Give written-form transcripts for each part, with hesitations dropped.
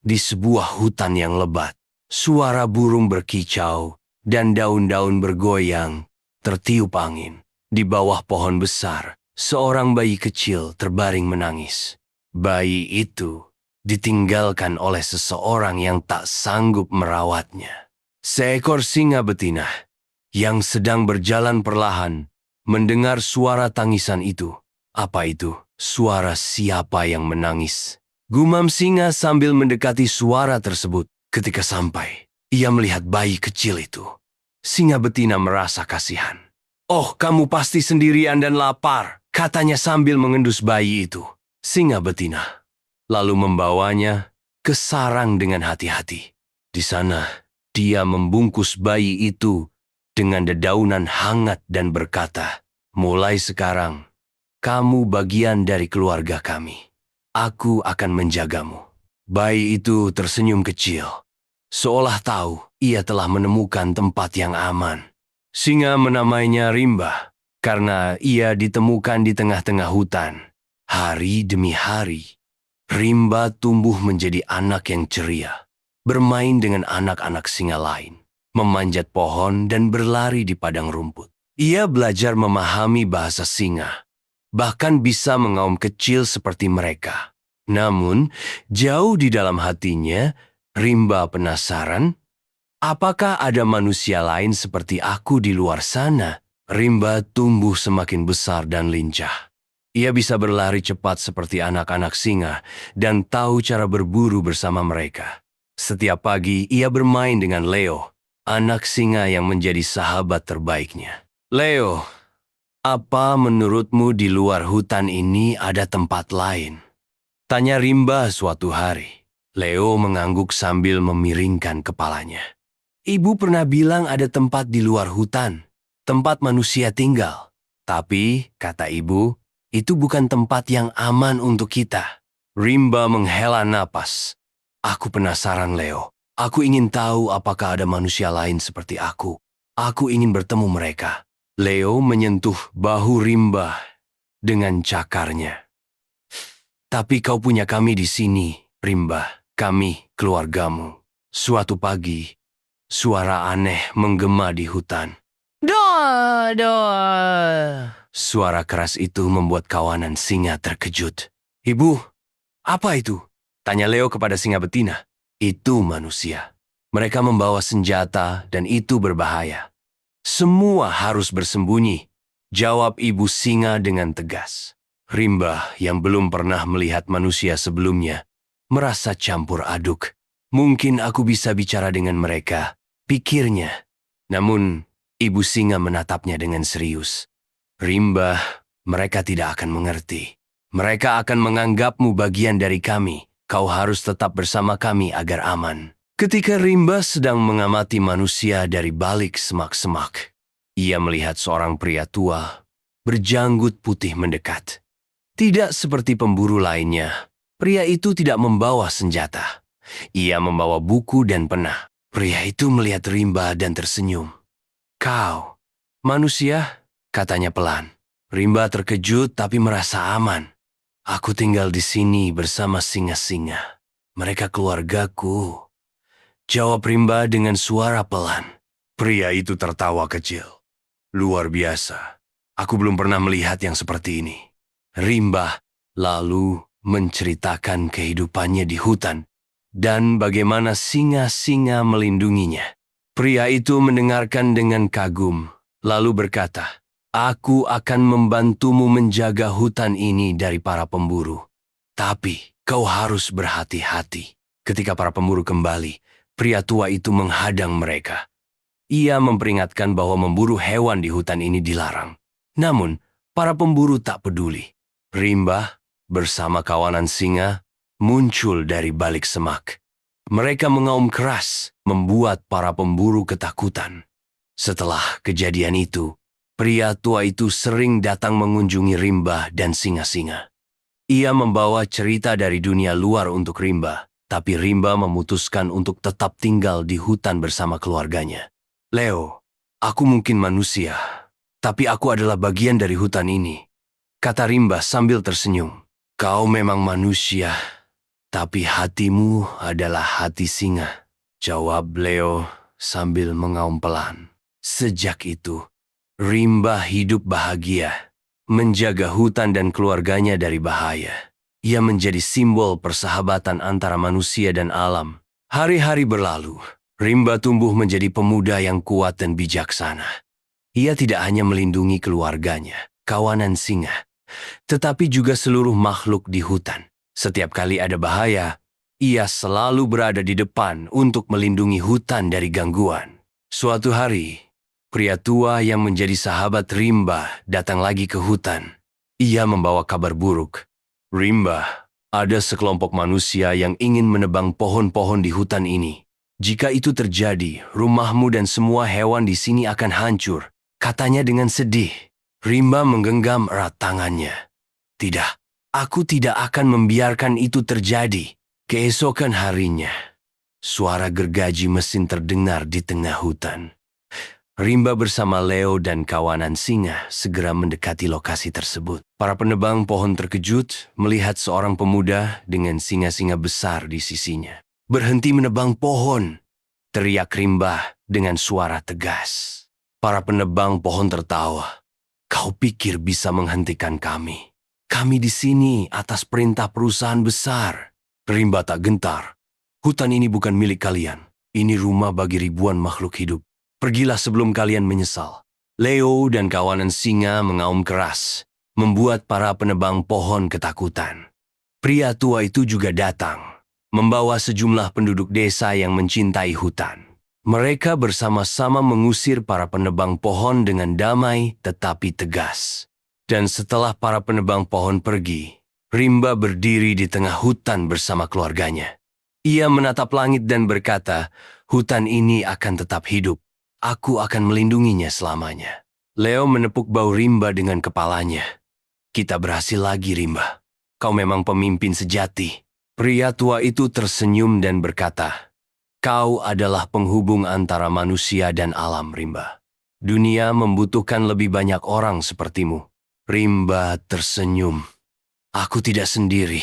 Di sebuah hutan yang lebat, suara burung berkicau dan daun-daun bergoyang tertiup angin. Di bawah pohon besar, seorang bayi kecil terbaring menangis. Bayi itu ditinggalkan oleh seseorang yang tak sanggup merawatnya. Seekor singa betina yang sedang berjalan perlahan mendengar suara tangisan itu. Apa itu? Suara siapa yang menangis? Gumam singa sambil mendekati suara tersebut. Ketika sampai, ia melihat bayi kecil itu. Singa betina merasa kasihan. "Oh, kamu pasti sendirian dan lapar," katanya sambil mengendus bayi itu. Singa betina lalu membawanya ke sarang dengan hati-hati. Di sana, dia membungkus bayi itu dengan dedaunan hangat dan berkata, "Mulai sekarang, kamu bagian dari keluarga kami. Aku akan menjagamu." Bayi itu tersenyum kecil, seolah tahu ia telah menemukan tempat yang aman. Singa menamainya Rimba karena ia ditemukan di tengah-tengah hutan. Hari demi hari, Rimba tumbuh menjadi anak yang ceria, bermain dengan anak-anak singa lain, memanjat pohon dan berlari di padang rumput. Ia belajar memahami bahasa singa, bahkan bisa mengaum kecil seperti mereka. Namun, jauh di dalam hatinya, Rimba penasaran, apakah ada manusia lain seperti aku di luar sana? Rimba tumbuh semakin besar dan lincah. Ia bisa berlari cepat seperti anak-anak singa dan tahu cara berburu bersama mereka. Setiap pagi, ia bermain dengan Leo, anak singa yang menjadi sahabat terbaiknya. "Leo, apa menurutmu di luar hutan ini ada tempat lain?" tanya Rimba suatu hari. Leo mengangguk sambil memiringkan kepalanya. "Ibu pernah bilang ada tempat di luar hutan, tempat manusia tinggal. Tapi, kata ibu, itu bukan tempat yang aman untuk kita." Rimba menghela napas. "Aku penasaran, Leo. Aku ingin tahu apakah ada manusia lain seperti aku. Aku ingin bertemu mereka." Leo menyentuh bahu Rimba dengan cakarnya. "Tapi kau punya kami di sini, Rimba. Kami, keluargamu." Suatu pagi, suara aneh menggema di hutan. "Doa, doa." Suara keras itu membuat kawanan singa terkejut. "Ibu, apa itu?" tanya Leo kepada singa betina. "Itu manusia. Mereka membawa senjata dan itu berbahaya. Semua harus bersembunyi," jawab ibu singa dengan tegas. Rimba yang belum pernah melihat manusia sebelumnya merasa campur aduk. "Mungkin aku bisa bicara dengan mereka," pikirnya. Namun, ibu singa menatapnya dengan serius. "Rimba, mereka tidak akan mengerti. Mereka akan menganggapmu bagian dari kami. Kau harus tetap bersama kami agar aman." Ketika Rimba sedang mengamati manusia dari balik semak-semak, ia melihat seorang pria tua berjanggut putih mendekat. Tidak seperti pemburu lainnya, pria itu tidak membawa senjata. Ia membawa buku dan pena. Pria itu melihat Rimba dan tersenyum. "Kau, manusia?" katanya pelan. Rimba terkejut tapi merasa aman. "Aku tinggal di sini bersama singa-singa. Mereka keluargaku," jawab Rimba dengan suara pelan. Pria itu tertawa kecil. "Luar biasa. Aku belum pernah melihat yang seperti ini." Rimba lalu menceritakan kehidupannya di hutan dan bagaimana singa-singa melindunginya. Pria itu mendengarkan dengan kagum, lalu berkata, "Aku akan membantumu menjaga hutan ini dari para pemburu. Tapi kau harus berhati-hati." Ketika para pemburu kembali, pria tua itu menghadang mereka. Ia memperingatkan bahwa memburu hewan di hutan ini dilarang. Namun, para pemburu tak peduli. Rimba bersama kawanan singa muncul dari balik semak. Mereka mengaum keras, membuat para pemburu ketakutan. Setelah kejadian itu, pria tua itu sering datang mengunjungi Rimba dan singa-singa. Ia membawa cerita dari dunia luar untuk Rimba, tapi Rimba memutuskan untuk tetap tinggal di hutan bersama keluarganya. "Leo, aku mungkin manusia, tapi aku adalah bagian dari hutan ini," kata Rimba sambil tersenyum. "Kau memang manusia, Tapi hatimu adalah hati singa, jawab Leo sambil mengaum pelan. Sejak itu, Rimba hidup bahagia, menjaga hutan dan keluarganya dari bahaya. Ia menjadi simbol persahabatan antara manusia dan alam. Hari-hari berlalu, Rimba tumbuh menjadi pemuda yang kuat dan bijaksana. Ia tidak hanya melindungi keluarganya, kawanan singa, tetapi juga seluruh makhluk di hutan. Setiap kali ada bahaya, ia selalu berada di depan untuk melindungi hutan dari gangguan. Suatu hari, pria tua yang menjadi sahabat Rimba datang lagi ke hutan. Ia membawa kabar buruk. Rimba, ada sekelompok manusia yang ingin menebang pohon-pohon di hutan ini. Jika itu terjadi, rumahmu dan semua hewan di sini akan hancur, katanya dengan sedih. Rimba menggenggam erat tangannya. Tidak, aku tidak akan membiarkan itu terjadi. Keesokan harinya, suara gergaji mesin terdengar di tengah hutan. Rimba bersama Leo dan kawanan singa segera mendekati lokasi tersebut. Para penebang pohon terkejut melihat seorang pemuda dengan singa-singa besar di sisinya. Berhenti menebang pohon, teriak Rimba dengan suara tegas. Para penebang pohon tertawa. Kau pikir bisa menghentikan kami? Kami di sini atas perintah perusahaan besar. Rimba tak gentar. Hutan ini bukan milik kalian. Ini rumah bagi ribuan makhluk hidup. Pergilah sebelum kalian menyesal. Leo dan kawanan singa mengaum keras, membuat para penebang pohon ketakutan. Pria tua itu juga datang, membawa sejumlah penduduk desa yang mencintai hutan. Mereka bersama-sama mengusir para penebang pohon dengan damai tetapi tegas. Dan setelah para penebang pohon pergi, Rimba berdiri di tengah hutan bersama keluarganya. Ia menatap langit dan berkata, hutan ini akan tetap hidup. Aku akan melindunginya selamanya. Leo menepuk bahu Rimba dengan kepalanya. Kita berhasil lagi, Rimba. Kau memang pemimpin sejati. Pria tua itu tersenyum dan berkata, kau adalah penghubung antara manusia dan alam, Rimba. Dunia membutuhkan lebih banyak orang sepertimu. Rimba tersenyum. Aku tidak sendiri.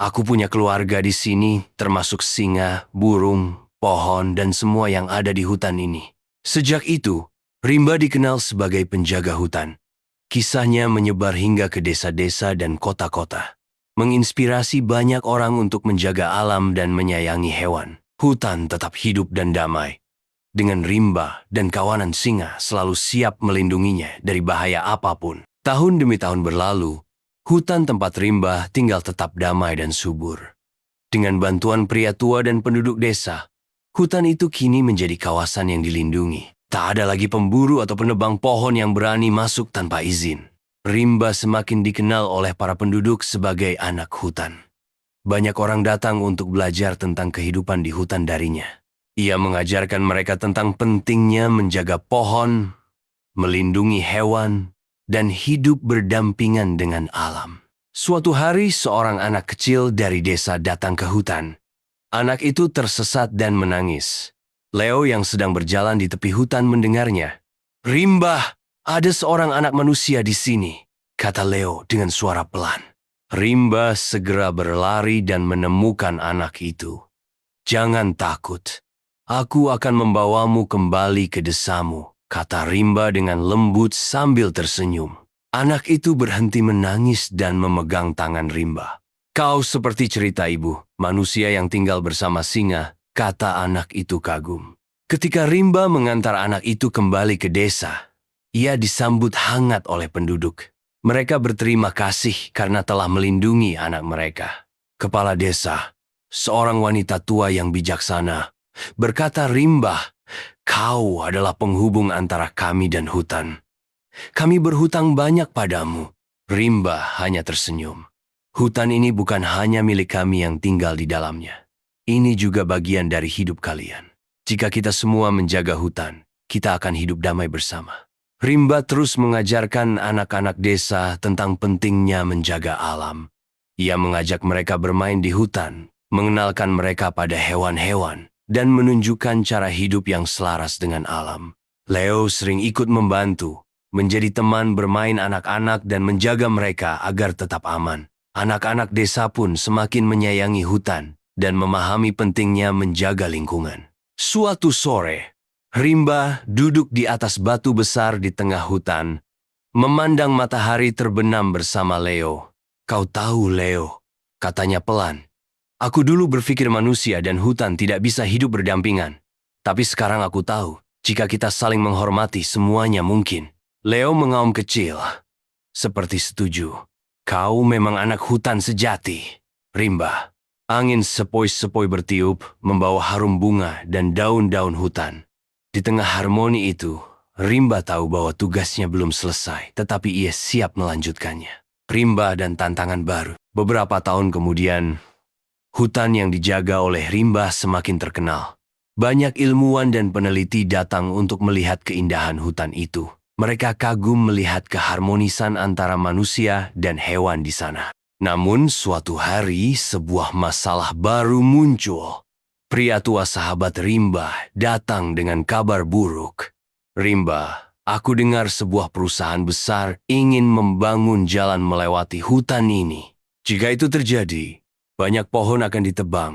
Aku punya keluarga di sini, termasuk singa, burung, pohon, dan semua yang ada di hutan ini. Sejak itu, Rimba dikenal sebagai penjaga hutan. Kisahnya menyebar hingga ke desa-desa dan kota-kota, menginspirasi banyak orang untuk menjaga alam dan menyayangi hewan. Hutan tetap hidup dan damai, dengan Rimba dan kawanan singa selalu siap melindunginya dari bahaya apapun. Tahun demi tahun berlalu, hutan tempat Rimba tinggal tetap damai dan subur. Dengan bantuan pria tua dan penduduk desa, hutan itu kini menjadi kawasan yang dilindungi. Tak ada lagi pemburu atau penebang pohon yang berani masuk tanpa izin. Rimba semakin dikenal oleh para penduduk sebagai anak hutan. Banyak orang datang untuk belajar tentang kehidupan di hutan darinya. Ia mengajarkan mereka tentang pentingnya menjaga pohon, melindungi hewan, dan hidup berdampingan dengan alam. Suatu hari, seorang anak kecil dari desa datang ke hutan. Anak itu tersesat dan menangis. Leo yang sedang berjalan di tepi hutan mendengarnya. Rimba, ada seorang anak manusia di sini, kata Leo dengan suara pelan. Rimba segera berlari dan menemukan anak itu. Jangan takut, aku akan membawamu kembali ke desamu, kata Rimba dengan lembut sambil tersenyum. Anak itu berhenti menangis dan memegang tangan Rimba. Kau seperti cerita ibu, manusia yang tinggal bersama singa, kata anak itu kagum. Ketika Rimba mengantar anak itu kembali ke desa, ia disambut hangat oleh penduduk. Mereka berterima kasih karena telah melindungi anak mereka. Kepala desa, seorang wanita tua yang bijaksana, berkata, Rimba, kau adalah penghubung antara kami dan hutan. Kami berhutang banyak padamu. Rimba hanya tersenyum. Hutan ini bukan hanya milik kami yang tinggal di dalamnya. Ini juga bagian dari hidup kalian. Jika kita semua menjaga hutan, kita akan hidup damai bersama. Rimba terus mengajarkan anak-anak desa tentang pentingnya menjaga alam. Ia mengajak mereka bermain di hutan, mengenalkan mereka pada hewan-hewan, dan menunjukkan cara hidup yang selaras dengan alam. Leo sering ikut membantu, menjadi teman bermain anak-anak dan menjaga mereka agar tetap aman. Anak-anak desa pun semakin menyayangi hutan dan memahami pentingnya menjaga lingkungan. Suatu sore, Rimba duduk di atas batu besar di tengah hutan, memandang matahari terbenam bersama Leo. "Kau tahu, Leo," katanya pelan. "Aku dulu berpikir manusia dan hutan tidak bisa hidup berdampingan. Tapi sekarang aku tahu, jika kita saling menghormati, semuanya mungkin." Leo mengaum kecil, seperti setuju. "Kau memang anak hutan sejati, Rimba." Angin sepoi-sepoi bertiup, membawa harum bunga dan daun-daun hutan. Di tengah harmoni itu, Rimba tahu bahwa tugasnya belum selesai, tetapi ia siap melanjutkannya. Rimba dan tantangan baru. Beberapa tahun kemudian, hutan yang dijaga oleh Rimba semakin terkenal. Banyak ilmuwan dan peneliti datang untuk melihat keindahan hutan itu. Mereka kagum melihat keharmonisan antara manusia dan hewan di sana. Namun suatu hari sebuah masalah baru muncul. Pria tua sahabat Rimba datang dengan kabar buruk. "Rimba, aku dengar sebuah perusahaan besar ingin membangun jalan melewati hutan ini. Jika itu terjadi, banyak pohon akan ditebang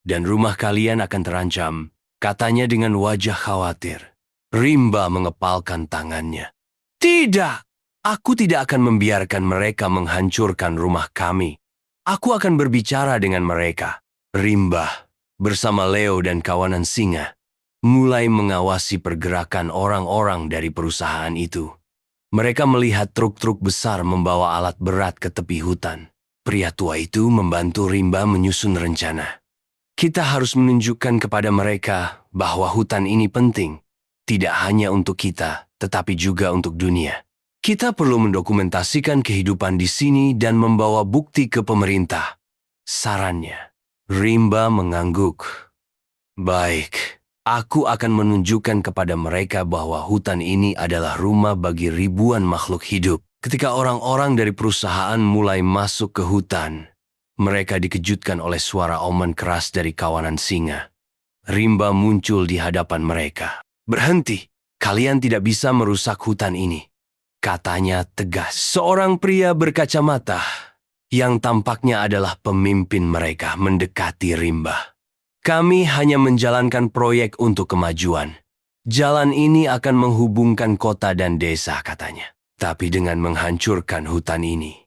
dan rumah kalian akan terancam," katanya dengan wajah khawatir. Rimba mengepalkan tangannya. "Tidak, aku tidak akan membiarkan mereka menghancurkan rumah kami. Aku akan berbicara dengan mereka." Rimba, bersama Leo dan kawanan singa, mulai mengawasi pergerakan orang-orang dari perusahaan itu. Mereka melihat truk-truk besar membawa alat berat ke tepi hutan. Pria tua itu membantu Rimba menyusun rencana. "Kita harus menunjukkan kepada mereka bahwa hutan ini penting. Tidak hanya untuk kita, tetapi juga untuk dunia. Kita perlu mendokumentasikan kehidupan di sini dan membawa bukti ke pemerintah," sarannya. Rimba mengangguk. "Baik, aku akan menunjukkan kepada mereka bahwa hutan ini adalah rumah bagi ribuan makhluk hidup." Ketika orang-orang dari perusahaan mulai masuk ke hutan, mereka dikejutkan oleh suara oman keras dari kawanan singa. Rimba muncul di hadapan mereka. "Berhenti, kalian tidak bisa merusak hutan ini," katanya tegas. Seorang pria berkacamata, yang tampaknya adalah pemimpin mereka, mendekati Rimba. "Kami hanya menjalankan proyek untuk kemajuan. Jalan ini akan menghubungkan kota dan desa," katanya. "Tapi dengan menghancurkan hutan ini,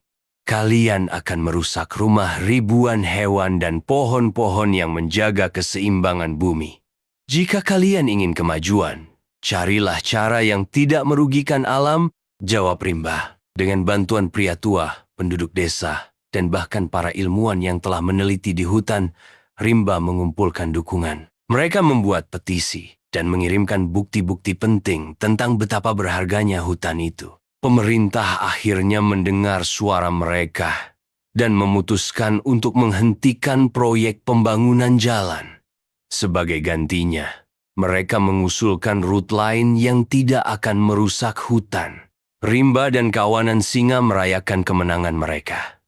kalian akan merusak rumah ribuan hewan dan pohon-pohon yang menjaga keseimbangan bumi. Jika kalian ingin kemajuan, carilah cara yang tidak merugikan alam," jawab Rimba. Dengan bantuan pria tua, penduduk desa, dan bahkan para ilmuwan yang telah meneliti di hutan, Rimba mengumpulkan dukungan. Mereka membuat petisi dan mengirimkan bukti-bukti penting tentang betapa berharganya hutan itu. Pemerintah akhirnya mendengar suara mereka dan memutuskan untuk menghentikan proyek pembangunan jalan. Sebagai gantinya, mereka mengusulkan rute lain yang tidak akan merusak hutan. Rimba dan kawanan singa merayakan kemenangan mereka.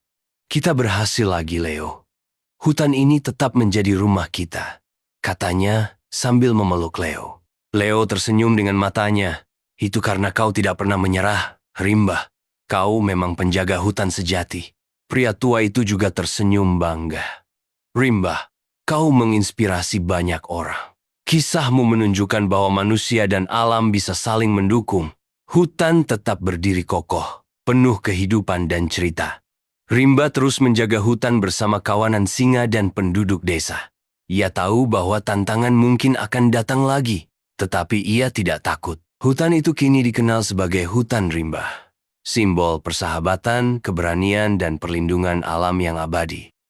"Kita berhasil lagi, Leo. Hutan ini tetap menjadi rumah kita," katanya sambil memeluk Leo. Leo tersenyum dengan matanya. "Itu karena kau tidak pernah menyerah, Rimba. Kau memang penjaga hutan sejati." Pria tua itu juga tersenyum bangga. "Rimba, kau menginspirasi banyak orang. Kisahmu menunjukkan bahwa manusia dan alam bisa saling mendukung. Hutan tetap berdiri kokoh, penuh kehidupan dan cerita." Rimba terus menjaga hutan bersama kawanan singa dan penduduk desa. Ia tahu bahwa tantangan mungkin akan datang lagi, tetapi ia tidak takut. Hutan itu kini dikenal sebagai Hutan Rimba, simbol persahabatan, keberanian, dan perlindungan alam yang abadi.